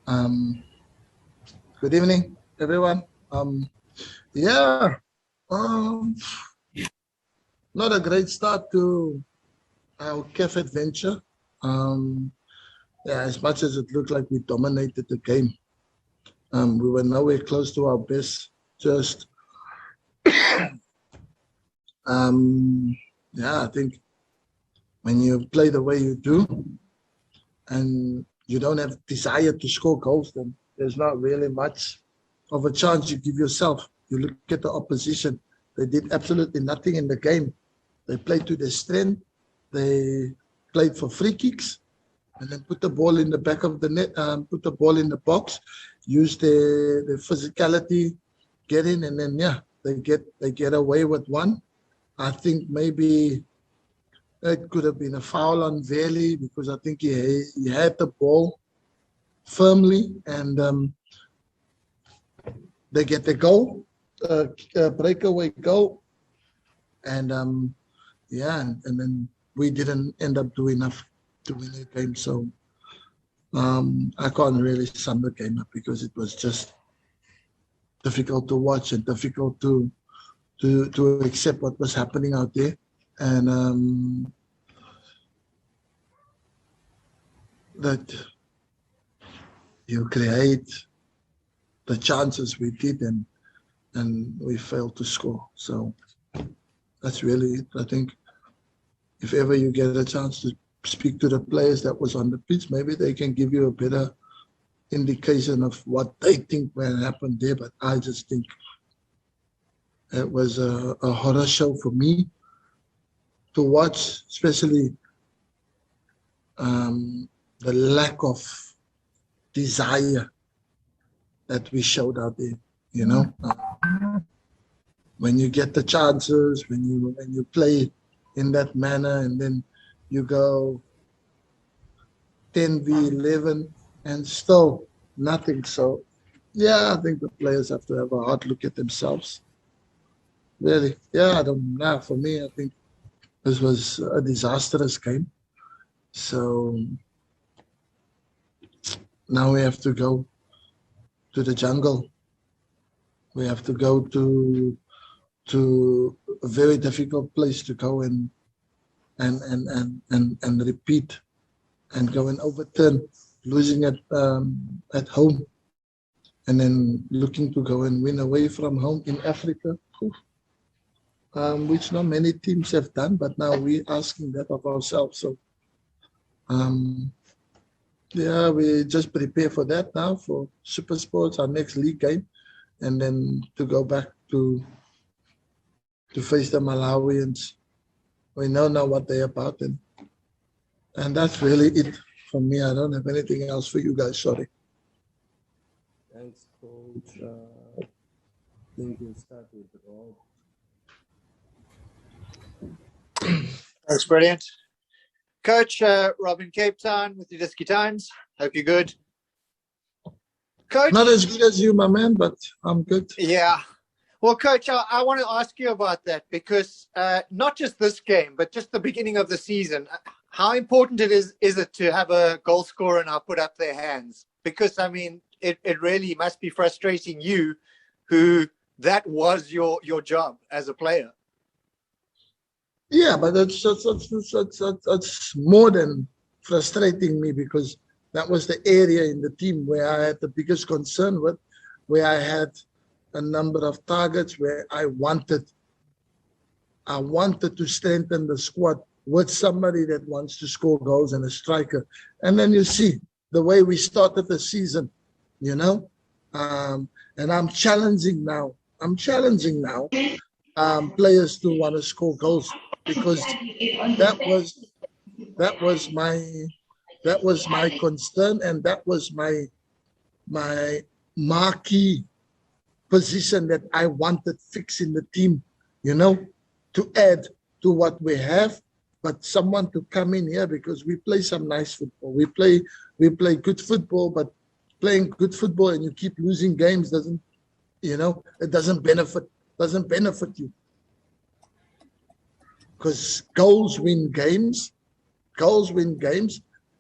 Um, Good evening, everyone. Yeah, um, not a great start to our CAF adventure. Um, yeah, as much as it looked like we dominated the game, we were nowhere close to our best. Just, yeah, I think when you play the way you do and you don't have desire to score goals, then there's not really much of a chance you give yourself. You look at the opposition, they did absolutely nothing in the game. They played to their strength. They played for free kicks and then put the ball in the back of the net, put the ball in the box, use their physicality, get in, and then, yeah, they get away with one. I think maybe it could have been a foul on Veli because I think he had the ball firmly, and they get the goal, breakaway goal, and yeah, and then we didn't end up doing enough to win the game. So I can't really sum the game up because it was just difficult to watch and difficult to accept what was happening out there. And that you create the chances we did, and we failed to score. So that's really it. I think if ever you get a chance to speak to the players that was on the pitch, maybe they can give you a better indication of what they think will happen there. But I just think it was a horror show for me to watch, especially the lack of desire that we showed out there. You know, when you get the chances, when you play in that manner, and then you go 10v11 and still nothing. So, yeah, I think the players have to have a hard look at themselves. Really, yeah, I don't know. For me, I think this was a disastrous game. So now we have to go to the jungle. We have to go to a very difficult place to go and repeat and go and overturn losing at home, and then looking to go and win away from home in Africa, which not many teams have done, but now we're asking that of ourselves. So yeah, we just prepare for that now, for Super Sports, our next league game, and then to go back to face the Malawians. We know now what they're about, and that's really it for me. I don't have anything else for you guys. Sorry. Thanks, Coach. I think we'll start with Rob. That's brilliant. Coach, Rob in Cape Town with the Disky Times. Hope you're good. Coach? Not as good as you, my man, but I'm good. Yeah. Well, Coach, I want to ask you about that because not just this game, but just the beginning of the season, how important is it to have a goal scorer now put up their hands? Because, I mean, it really must be frustrating you, who that was your job as a player. Yeah, but it's more than frustrating me, because that was the area in the team where I had the biggest concern with, where I had a number of targets, where I wanted to strengthen the squad with somebody that wants to score goals and a striker. And then you see the way we started the season, you know, and I'm challenging now players to want to score goals, because that was my concern, and that was my marquee position that I wanted fixed in the team, you know, to add to what we have, but someone to come in here, because we play some nice football. We play good football, but playing good football and you keep losing games doesn't, you know, it doesn't benefit you. Because goals win games,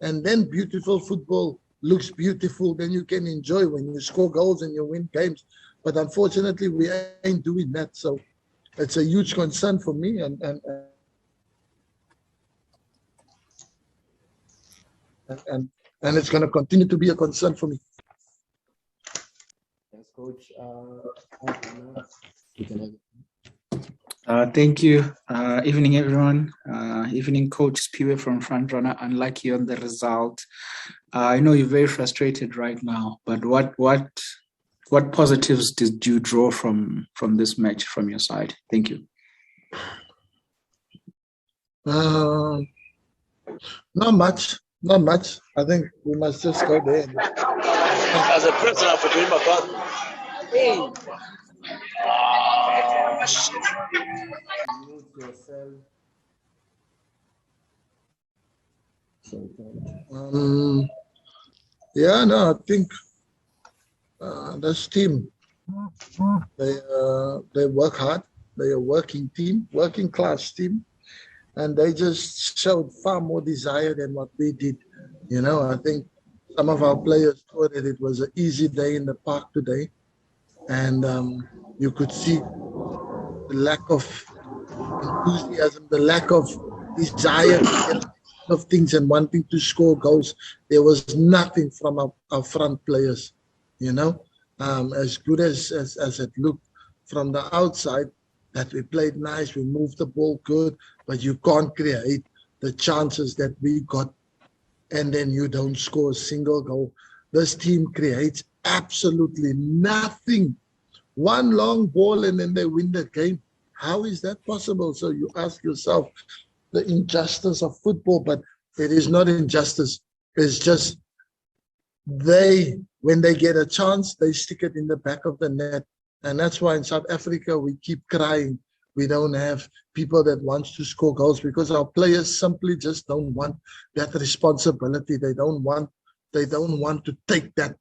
and then beautiful football looks beautiful, then you can enjoy when you score goals and you win games. But unfortunately, we ain't doing that. So it's a huge concern for me, and it's going to continue to be a concern for me. Thanks, Coach. You can have it. Thank you. Evening, everyone. Evening, Coach Spiwe from Frontrunner. Unlucky on the result. I know you're very frustrated right now, but what positives did you draw from this match from your side? Thank you. Not much. Not much. I think we must just go there. As a prisoner for Benni McCarthy. Hey. Mute yourself. Yeah, no, I think this team, they work hard. They're a working team, working class team, and they just showed far more desire than what we did. You know, I think some of our players thought that it was an easy day in the park today, and you could see the lack of enthusiasm, the lack of desire of things and wanting to score goals. There was nothing from our front players, you know. As good as it looked from the outside, that we played nice, we moved the ball good, but you can't create the chances that we got, and then you don't score a single goal. This team creates absolutely nothing. One long ball and then they win the game. How is that possible? So you ask yourself the injustice of football, but it is not injustice. It's just when they get a chance, they stick it in the back of the net. And that's why in South Africa, we keep crying. We don't have people that wants to score goals because our players simply just don't want that responsibility. They don't want to take that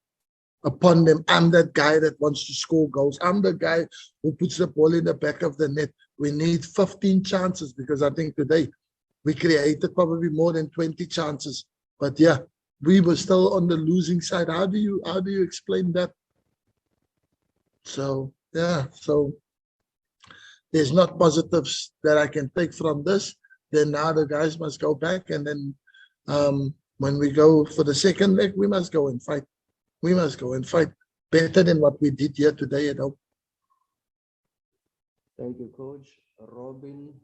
upon them. I'm that guy that wants to score goals. I'm the guy who puts the ball in the back of the net. We need 15 chances because I think today we created probably more than 20 chances. But yeah, we were still on the losing side. How do you explain that? So yeah, so there's not positives that I can take from this. Then now the guys must go back, and then when we go for the second leg, we must go and fight. We must go and fight better than what we did here today at home. Thank you, Coach. Robin.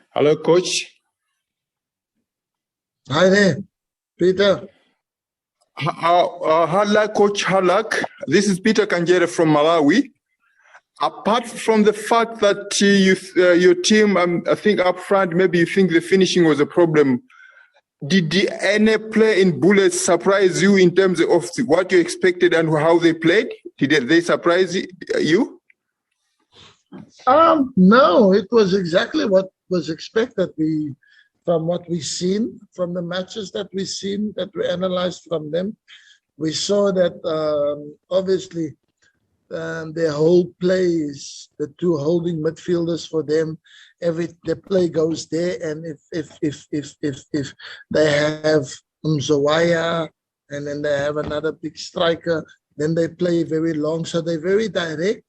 Hello, Coach. Hi there, Peter. Halak, Coach Halak. This is Peter Kanjere from Malawi. Apart from the fact that your team, I think up front, maybe you think the finishing was a problem, did any play in Bullets surprise you in terms of what you expected and how they played? Did they surprise you? No, it was exactly what was expected. From what we've seen, from the matches that we've seen, that we analyzed from them, we saw that obviously their whole play is the two holding midfielders for them. The play goes there, and if they have Mzawaya and then they have another big striker, then they play very long. So they're very direct.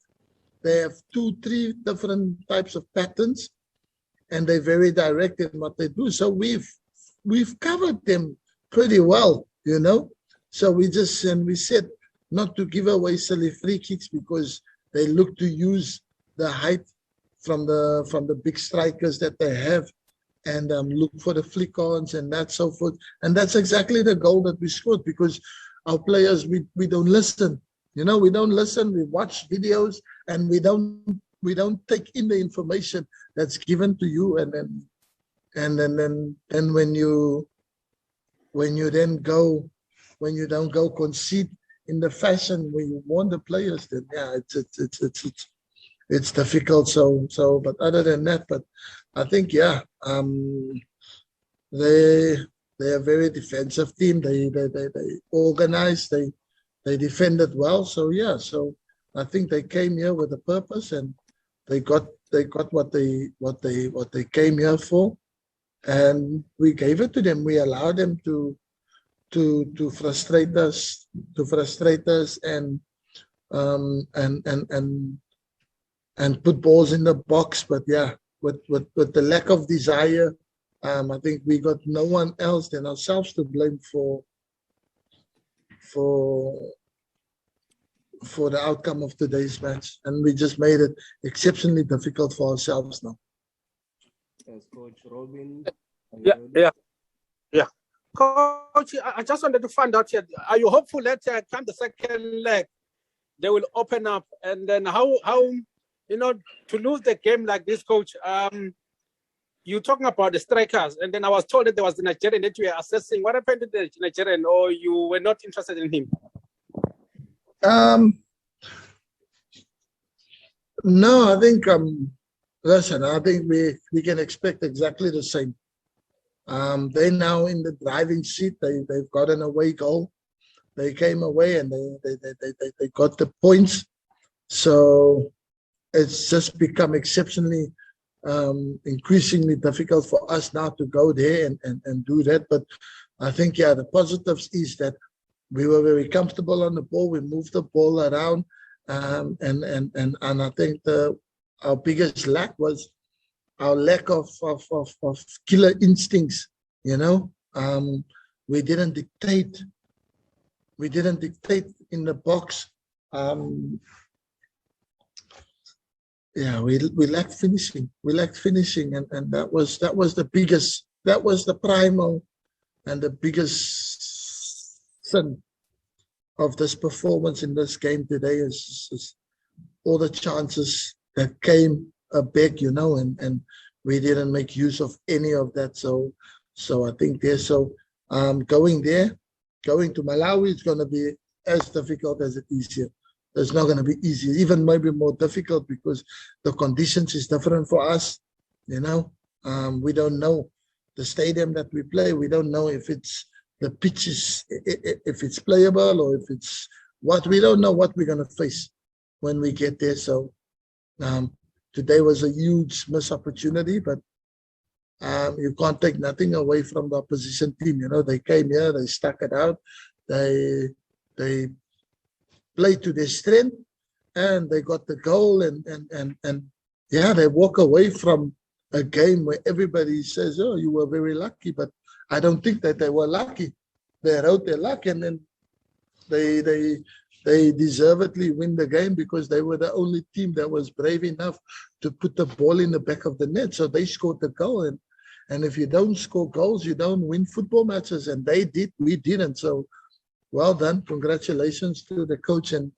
They have 2-3 different types of patterns, and they're very direct in what they do. So we've covered them pretty well, you know. So we said not to give away silly free kicks because they look to use the height from the big strikers that they have, and look for the flick-ons and that so forth. And that's exactly the goal that we scored, because our players, we don't listen. You know, we don't listen. We watch videos and we don't take in the information that's given to you, and then when you don't go concede in the fashion where you want the players, then yeah, it's difficult. But other than that, but I think yeah, they're a very defensive team. They organized. They defended well. So yeah. So I think they came here with a purpose, and they got what they came here for, and we gave it to them. We allowed them to frustrate us, and put balls in the box. But yeah, with the lack of desire, I think we got no one else than ourselves to blame for the outcome of today's match, and we just made it exceptionally difficult for ourselves now. Yes, Coach Robin. Yeah. Coach, I just wanted to find out here, are you hopeful that come the second leg, they will open up? And then how to lose the game like this, Coach, you're talking about the strikers, and then I was told that there was the Nigerian that you were assessing. What happened to the Nigerian, or you were not interested in him? No, I think listen, I think we can expect exactly the same. They're now in the driving seat. They've got an away goal. They came away and they got the points. So it's just become exceptionally increasingly difficult for us now to go there and do that. But I think, yeah, the positives is that we were very comfortable on the ball. We moved the ball around, and I think our biggest lack was our lack of killer instincts. We didn't dictate. We didn't dictate in the box. Yeah, we lacked finishing. We lacked finishing, and that was the biggest. That was the primal and the biggest sin of this performance in this game today is all the chances that came back, and we didn't make use of any of that. So I think going to Malawi is going to be as difficult as it is here. It's not going to be easy, even maybe more difficult because the conditions is different for us. We don't know the stadium that we play. We don't know if it's the pitch if it's playable or if it's what. We don't know what we're going to face when we get there. So today was a huge missed opportunity, but you can't take nothing away from the opposition team. They came here, they stuck it out, they played to their strength, and they got the goal, and yeah, they walk away from a game where everybody says, "Oh, you were very lucky," but I don't think that they were lucky. They wrote their luck, and then they deservedly win the game because they were the only team that was brave enough to put the ball in the back of the net. So they scored the goal, and if you don't score goals, you don't win football matches. And they did, we didn't. So well done, congratulations to the coach and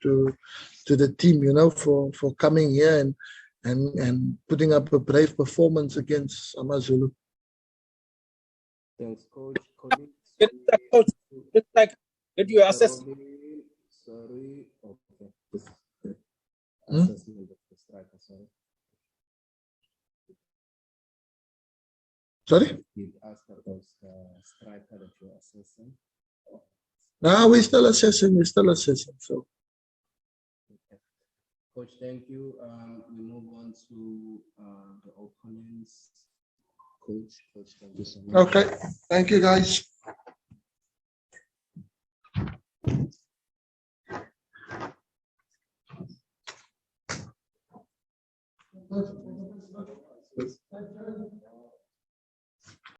to the team, for coming here and putting up a brave performance against AmaZulu. Thanks, Coach. Coach, it's like, did you assess? Sorry. Okay. Hmm? Assessment of the striker, sorry. Sorry? Did ask about the striker that you're assessing. No, we're still assessing. So. Okay. Coach, thank you. We move on to the opponents. Coach, thank you so much. Okay, thank you, guys. Thank you.